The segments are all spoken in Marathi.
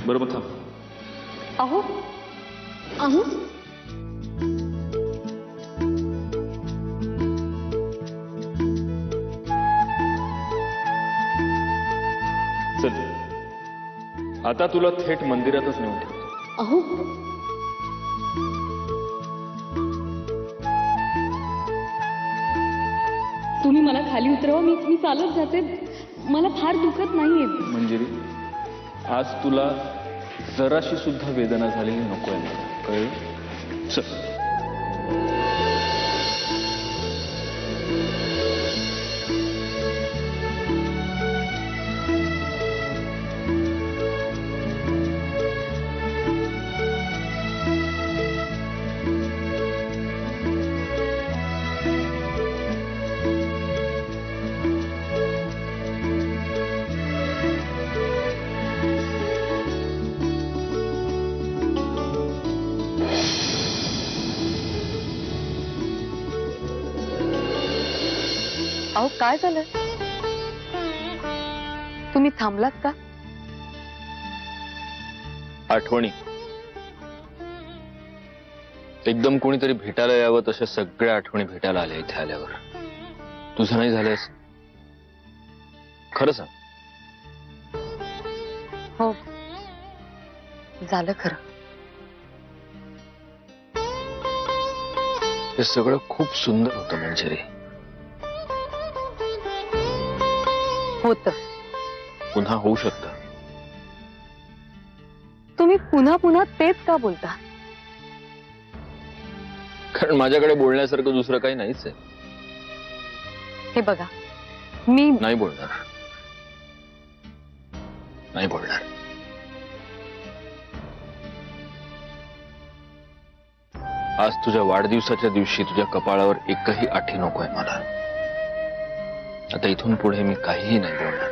बरोबर थांब. अहो अहो चल आता तुला थेट मंदिरातच नेऊन ठेवतो. अहो तुम्ही मला खाली उतरवा. मी चालत जाते. मला फार दुखत नाहीये. मंजिरी, आज तुला जराशी सुद्धा वेदना झालेली नको आहे मला, कळलं? चल. अहो काय झालं? तुम्ही थांबलात का? आठवणी एकदम कोणीतरी भेटायला यावं तशा सगळ्या आठवणी भेटायला आल्या इथे आल्यावर. तुझं नाही झालंयस? खरं सांग. हो झालं खरं. हे सगळं खूप सुंदर होतं मंजिरी. होतं. पुन्हा होऊ शकतं. तुम्ही पुन्हा पुन्हा तेच का बोलता? कारण माझ्याकडे बोलण्यासारखं दुसरं काही नाहीच आहे. हे बघा मी नाही बोलणार. नाही बोलणार. आज तुझ्या वाढदिवसाच्या दिवशी तुझ्या कपाळावर एकही आठी नको आहे मला. आता इथून पुढे मी काहीही नाही बोलणार.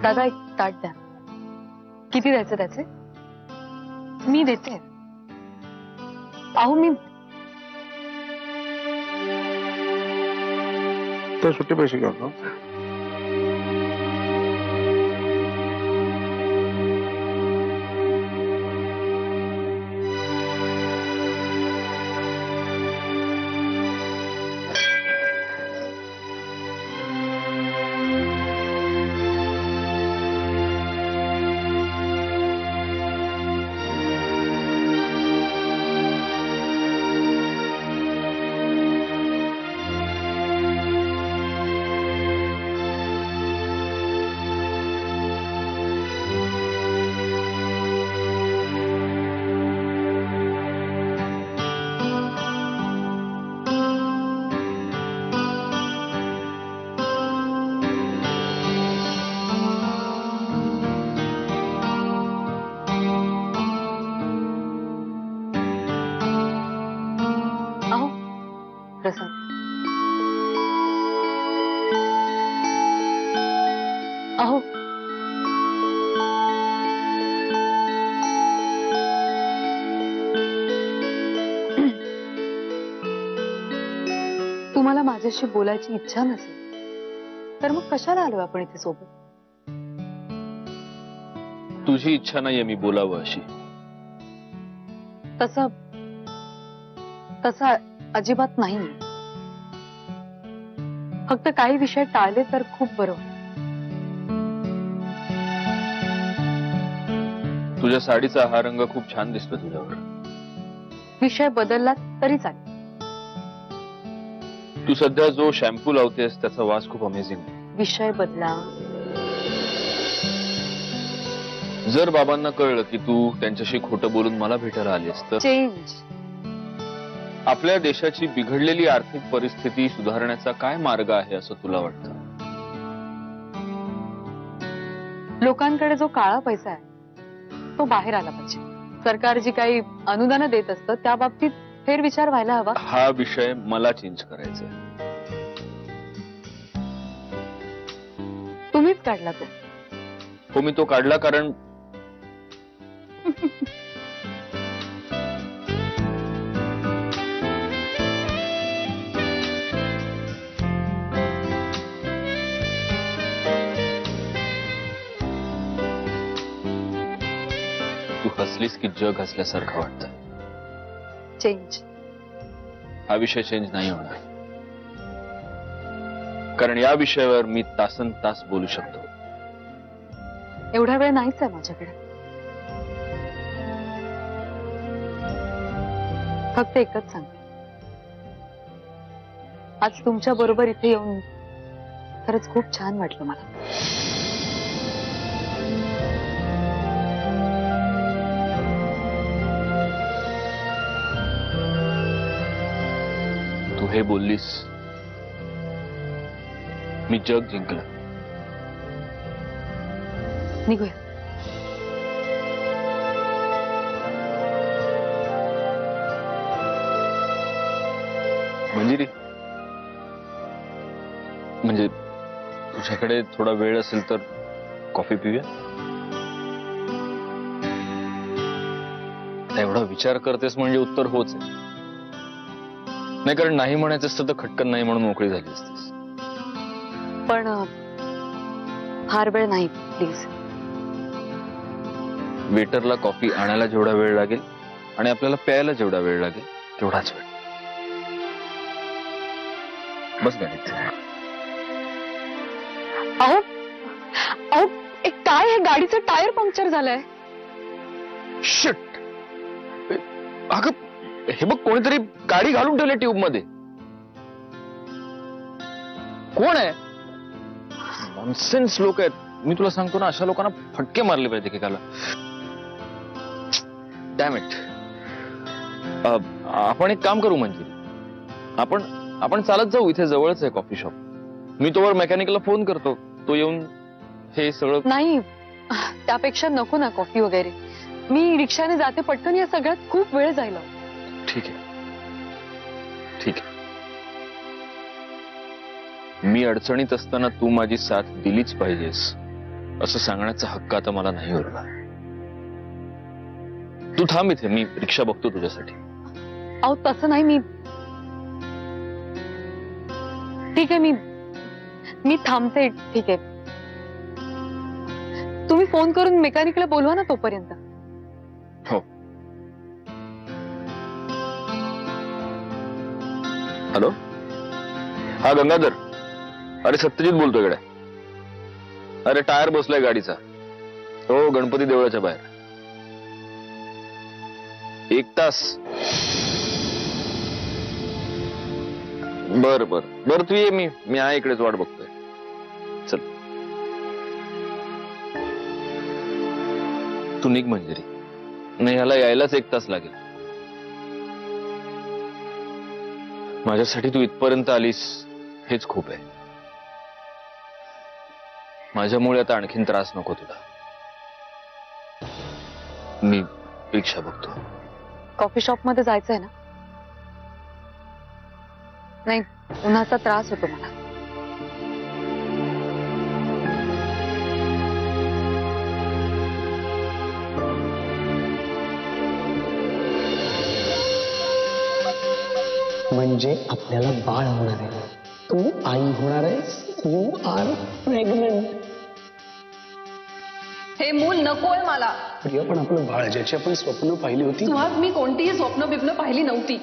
दादा एक ताट द्या. किती द्यायचे त्याचे? मी देते. अहो मी तर सुट्टे पैसे घेऊन प्रसाद. अहो तुम्हाला माझ्याशी बोलायची इच्छा नसेल तर मग कशाला आलो आपण इथे सोबत? तुझी इच्छा नाहीये मी बोलावं अशी? तसं अजिबात नाही. फक्त काही विषय टाळले तर खूप बरं. तुझ्या साडीचा हा रंग खूप छान दिसतो तुझ्यावर. विषय बदलला तरी चालेल. तू सध्या जो शॅम्पू लावतेस त्याचा वास खूप अमेझिंग आहे. विषय बदला. जर बाबांना कळलं की तू त्यांच्याशी खोटं बोलून मला भेटायला आलीस तर? चेंज. आपल्या देशाची बिघडलेली आर्थिक परिस्थिती सुधारण्याचा काय मार्ग आहे असं तुला वाटतं? लोकांकडे जो काळा पैसा आहे तो बाहेर आला पाहिजे. सरकार जी काही अनुदान देत असतं त्या बाबतीत फेरविचार व्हायला हवा. हा विषय मला चेंज करायचा आहे. तुम्हीच काढला तो. हो मी तो काढला कारण हसलीस की जग हसल्यासारखं वाटतं. चेंज. हा विषय चेंज नाही होणार, कारण या विषयावर मी तासन तास बोलू शकतो. एवढा वेळ नाहीच आहे माझ्याकडे. फक्त एकच सांगते, आज तुमच्या बरोबर इथे येऊन खरंच खूप छान वाटलं मला. तू हे बोललीस, मी जग जिंकलं. निघूया. मंजिरी, म्हणजे तुझ्याकडे थोडा वेळ असेल तर कॉफी पिऊया. आता एवढा विचार करतेस म्हणजे उत्तर होच आहे. नाही, कारण नाही म्हणायचं असतं तर खटकन नाही म्हणून मोकळी झाली असतीस. पण फार वेळ नाही प्लीज. वेटरला कॉफी आणायला जेवढा वेळ लागेल आणि आपल्याला प्यायला जेवढा वेळ लागेल तेवढाच वेळ. बस गाडीत. अहो अहो, काय हे गाडीचं टायर पंक्चर झालंय. शिट. अगं हे बघ, कोणीतरी गाडी घालून ठेवली ट्यूब मध्ये. कोण आहे? नॉनसेन्स लोक आहेत. मी तुला सांगतो ना, अशा लोकांना फटके मारले पाहिजे एकेकाला. Dam it. आपण एक काम करू मंजिरी, आपण चालत जाऊ. इथे जवळच आहे कॉफी शॉप. मी तोवर मेकॅनिकला फोन करतो, तो येऊन हे सगळं. नाही, त्यापेक्षा नको ना कॉफी वगैरे. मी रिक्षाने जाते पटकन. या सगळ्यात खूप वेळ जायला. ठीक आहे, ठीक आहे. मी अडचणीत असताना तू माझी साथ दिलीच पाहिजेस असं सांगण्याचा हक्क आता मला नाही उरला. तू थांब इथे, मी रिक्षा बघतो तुझ्यासाठी. अहो तसं नाही. मी ठीक आहे, मी थांबते. ठीक आहे, तुम्ही फोन करून मेकॅनिकला बोलवा ना तोपर्यंत. हो. हॅलो, हा गंगाधर. अरे सत्यजित बोलतोय गड्या. अरे टायर बसलाय गाडीचा. हो, गणपती देवळाच्या बाहेर. 1 तास. बर बर बर, तू ये. मी आहे इकडेच, वाट बघतोय. चल तू निघ मंजिरी. नाही, ह्याला यायलाच 1 तास लागेल. माझ्यासाठी तू इथपर्यंत आलीस हेच खूप आहे. माझ्यामुळे आता आणखीन त्रास नको तुला. मी रिक्षा बघतो. कॉफी शॉप मध्ये जायचंय ना? नाही, उन्हाचा त्रास होतो मला. म्हणजे आपल्याला बाळ होणार आहे. तू आई होणार आहेस. You are pregnant. हे मूल नकोय मला. प्रिया, पण आपलं बाळ ज्याची आपण स्वप्न पाहिली होती. सुहास, मी कोणतीही स्वप्न बिप्न पाहिली नव्हती.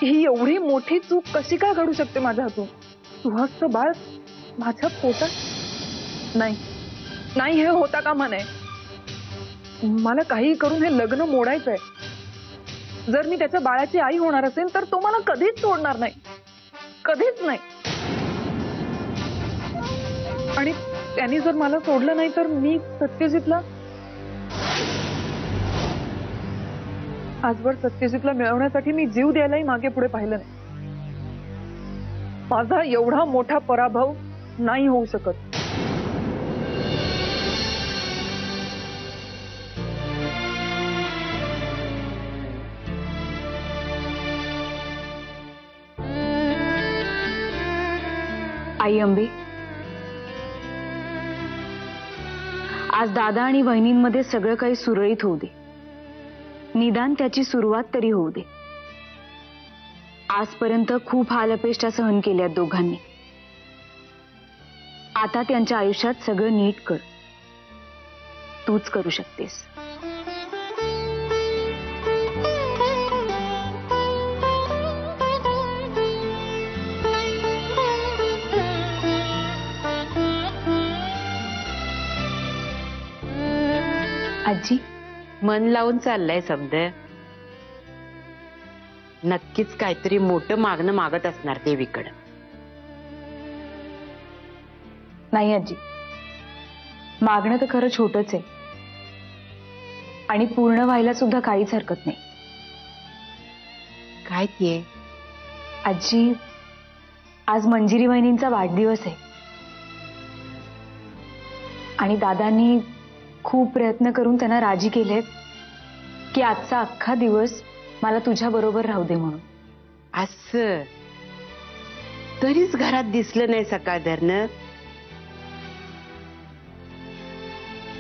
ही एवढी मोठी चूक कशी काय घडू शकते माझ्या हातून? सुहासचं बाळ माझ्या पोटात? नाही नाही, हे होता का म्हणे. मला काही करून हे लग्न मोडायचंय. जर मी त्याच्या बाळाची आई होणार असेल तर तो मला कधीच सोडणार नाही. कधीच नाही. आणि त्यांनी जर मला सोडलं नाही तर मी सत्यजितला आजवर सत्यजितला मिळवण्यासाठी मी जीव द्यायलाही मागे पुढे पाहिलं नाही. माझा एवढा मोठा पराभव नाही होऊ शकत. आई अंबे, आज दादा आणि वहिनींमध्ये सगळं काही सुरळीत होऊ दे. निदान त्याची सुरुवात तरी होऊ दे. आजपर्यंत खूप हालअपेष्टा सहन केल्यात दोघांनी. आता त्यांच्या आयुष्यात सगळं नीट कर. तूच करू शकतेस. आजी, मन लावून चाललंय समद. नक्कीच काहीतरी मोठं मागणं मागत असणार देवीकडं. नाही आजी, मागणं तर खरं छोटंच आहे आणि पूर्ण व्हायला सुद्धा काहीच हरकत नाही. काय ते? आजी, आज मंजिरी वहिनींचा वाढदिवस आहे आणि दादांनी खूप प्रयत्न करून त्यांना राजी केले की आजचा अख्खा दिवस मला तुझ्या बरोबर राहू दे म्हणून. असं तरीच घरात दिसलं नाही सकाळ धरणं.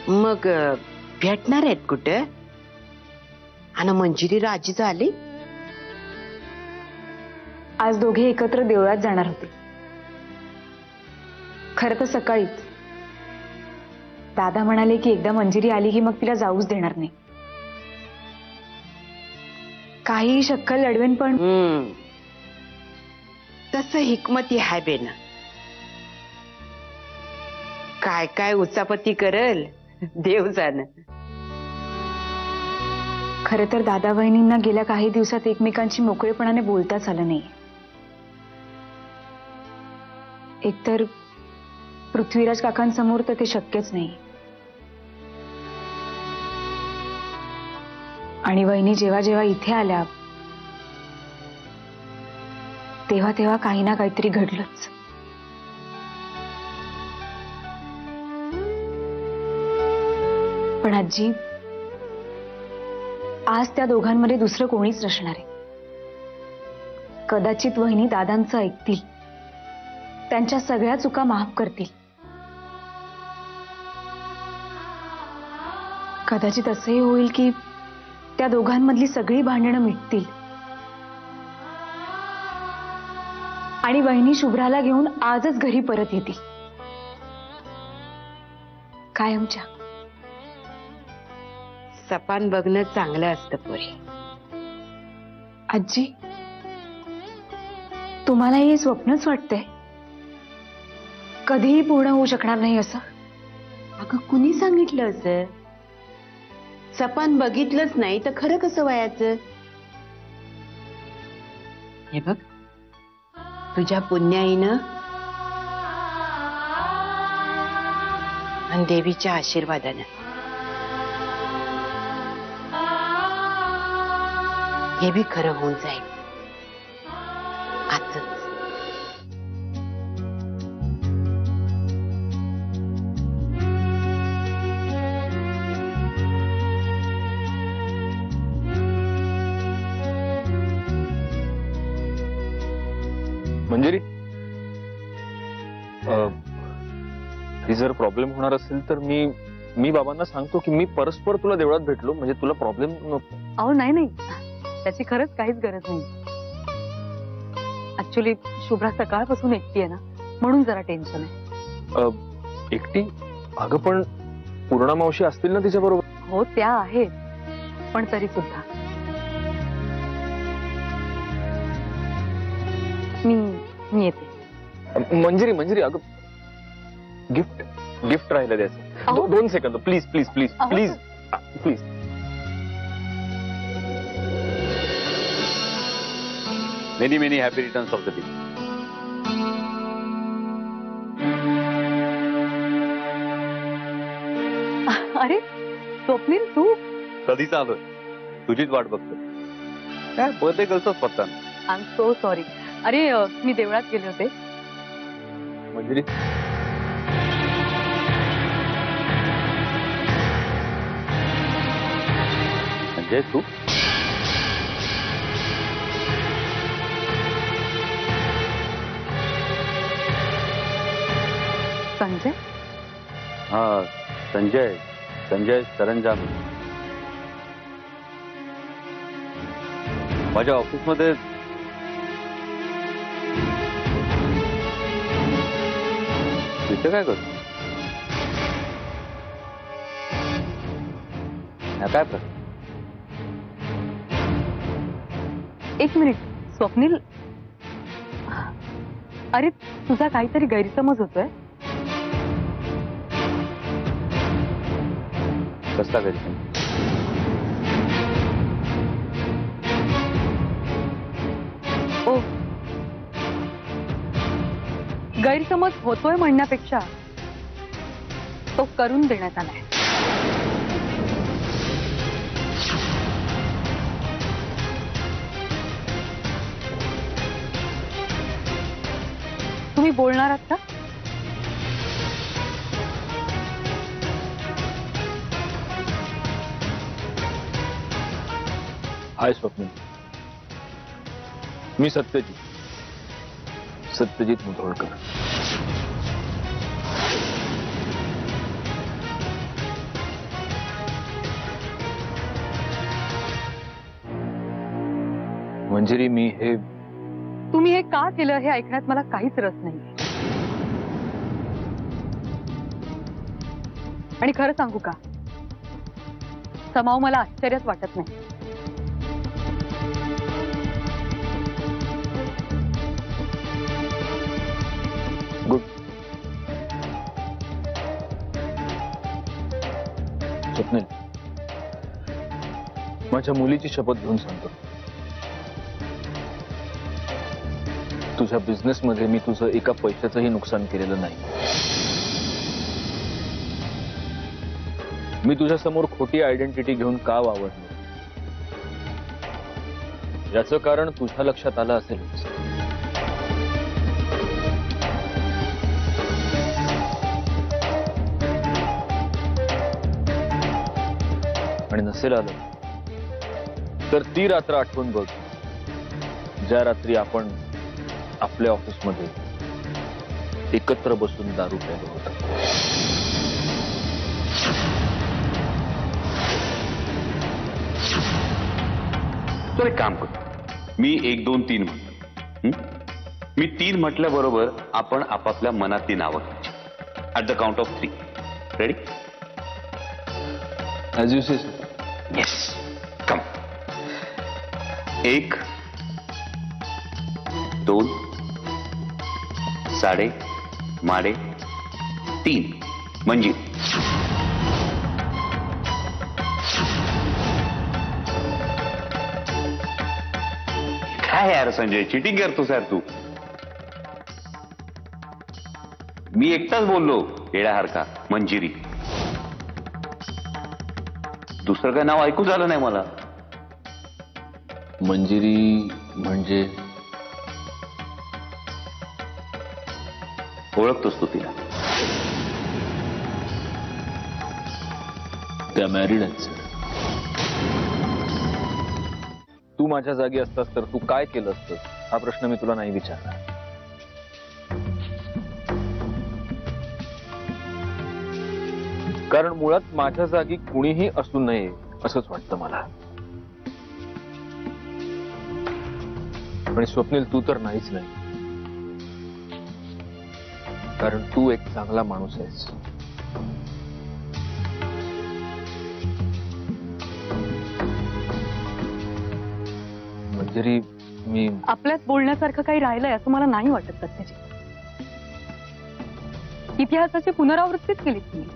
मग भेटणार आहेत कुठं? आणि मंजिरी राजी झाली? आज दोघे एकत्र देवळात जाणार होते. खरं तर सकाळीच दादा म्हणाले की एकदा मंजिरी आली की मग तिला जाऊच देणार नाही. काही शक्कल लढवेन पण तसं हिकमती हाय बेन. काय काय उचापती करल देव जाण. खरं तर दादा वहिनींना गेल्या काही दिवसात एकमेकांशी मोकळेपणाने बोलताच आलं नाही. एकतर पृथ्वीराज काकांसमोर तर ते शक्यच नाही आणि वहिनी जेव्हा जेव्हा इथे आल्या तेव्हा तेव्हा काही ना काहीतरी घडलंच. पण आजी, आज त्या दोघांमध्ये दुसरं कोणीच नसणार आहे. कदाचित वहिनी दादांचं ऐकतील, त्यांच्या सगळ्या चुका माफ करतील. कदाचित असंही होईल की त्या दोघांमधली सगळी भांडणं मिटतील आणि वहिनी शुभ्राला घेऊन आजच घरी परत येतील कायमच्या. सपान बघणं चांगलं असतं पोरी. आजी, तुम्हाला हे स्वप्नच वाटतंय? कधीही पूर्ण होऊ शकणार नाही असं? अगं कुणी सांगितलं असं? सपान बघितलंच नाही तर खरं कसं वयाचं? हे बघ, तुझ्या पुण्याईनं आणि देवीच्या आशीर्वादानं हे बी खरं होऊन जाईल आजच. मंजिरी, ही जर प्रॉब्लेम होणार असेल तर मी बाबांना सांगतो की मी परस्पर तुला देवळात भेटलो, म्हणजे तुला प्रॉब्लेम नको. अहो नाही नाही, त्याची खरंच काहीच गरज नाही. ऍक्च्युली शुभ्रा सकाळपासून एकटी आहे ना, म्हणून जरा टेन्शन आहे. एकटी? अगं पण पूर्णा मावशी असतील ना तिच्या बरोबर? हो त्या आहेत, पण तरी सुद्धा मी येते. मंजिरी मंजिरी, अगं गिफ्ट राहिलं द्यायचं. 2 second please please please please please. Many happy returns of the day. अरे स्वप्नील, तू? कधीच आलोय, तुझीच वाट बघतोय. काय बर्थडे गर्लचाच पत्ता नाही. I am so sorry. अरे मी देवळात गेले होते. मंजिरी, म्हणजे तू संजय? हा, संजय सरंजाम. माझ्या ऑफिसमध्ये इथे काय करतो? काय प्रश्न? एक मिनिट स्वप्नील, अरे तुझा काहीतरी गैरसमज होतोय. कसला गैरसमज? ओ, गैरसमज होतोय म्हणण्यापेक्षा तो करून देण्यात आलाय. तुम्ही बोलणार आहात का? हाय स्वप्नील, मी सत्यजित मुधोळकर. मंजिरी, मी हे तुम्ही हे का केलं हे ऐकण्यात मला काहीच रस नाही. आणि खरं सांगू का, समाव मला आश्चर्यच वाटत नाही. गुड. स्वप्नील, माझ्या मुलीची शपथ घेऊन सांगतो, तुझ्या बिझनेस मध्ये मी तुझं एका पैशाचंही नुकसान केलेलं नाही. मी तुझ्या समोर खोटी आयडेंटिटी घेऊन का वावरलो याचं कारण तुझ्या लक्षात आलं असेलच. आणि नसेल आलं तर ती रात्र आठवून बघ, ज्या रात्री आपण आपल्या ऑफिसमध्ये एकत्र बसून दारू प्यायलो होतो. तर एक काम करतो, मी 1 2 3 म्हणतो. मी 3 म्हटल्याबरोबर आपण आपापल्या मनातली नावं घ्यायची. At the count of 3. Ready? As you say. Yes, come. 1 2 साडे माडे 3 म्हणजे काय यार संजय, चिटिंग करतोस यार तू. मी एकटाच बोललो येड्यासारखा मंजिरी. दुसरं काय नाव ऐकू झालं नाही मला. मंजिरी म्हणजे ओळखतोस तू तिला? त्या मॅरिड आहेत सर. तू माझ्या जागी असतास तर तू काय केलं असतं हा प्रश्न मी तुला नाही विचारणार. कारण मुळात माझ्या जागी कुणीही असू नये असंच वाटतं मला. आणि स्वप्नील, तू तर नाहीच नाही, कारण तू एक चांगला माणूस आहेस. मंजिरी, मी आपल्यात बोलण्यासारखं काही राहिलंय असं मला नाही वाटत सत्यजित. इतिहासाची पुनरावृत्तीच केली तुम्ही.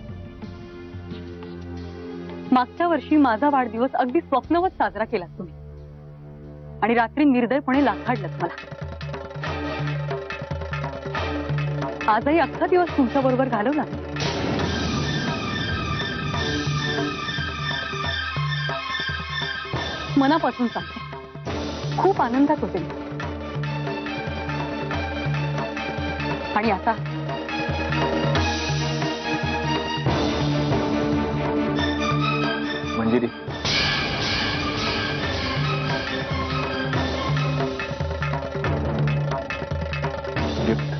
मागच्या वर्षी माझा वाढदिवस अगदी स्वप्नवत साजरा केला तुम्ही, आणि रात्री निर्दयपणे लाथाडलत मला. आजही अख्खा दिवस तुमच्या बरोबर घालवला. मनापासून सांगते, खूप आनंदात होते. आणि आता मंजिरी, गिफ्ट.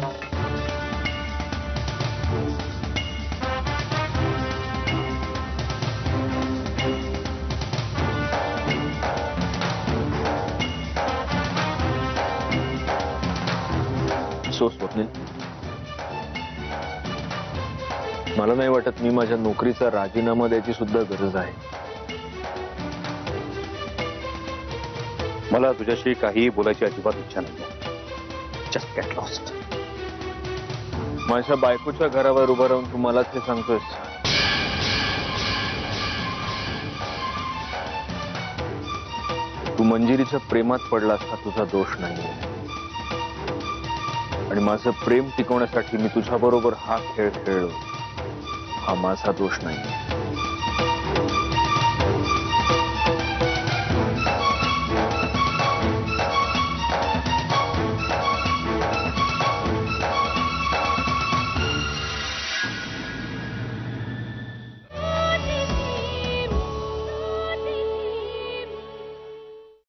सो स्वप्नील, मला नाही वाटत मी माझ्या नोकरीचा राजीनामा द्यायची सुद्धा गरज आहे. मला तुझ्याशी काही बोलायची अजिबात इच्छा नाही. Just get lost. माझ्या बायकोच्या घरावर उभं राहून तू मलाच हे सांगतोयस. तू मंजिरीच्या प्रेमात पडलास हा तुझा दोष नाही, आणि माझं प्रेम टिकवण्यासाठी मी तुझ्या बरोबर हा खेळ खेळलो हा माझा दोष नाही.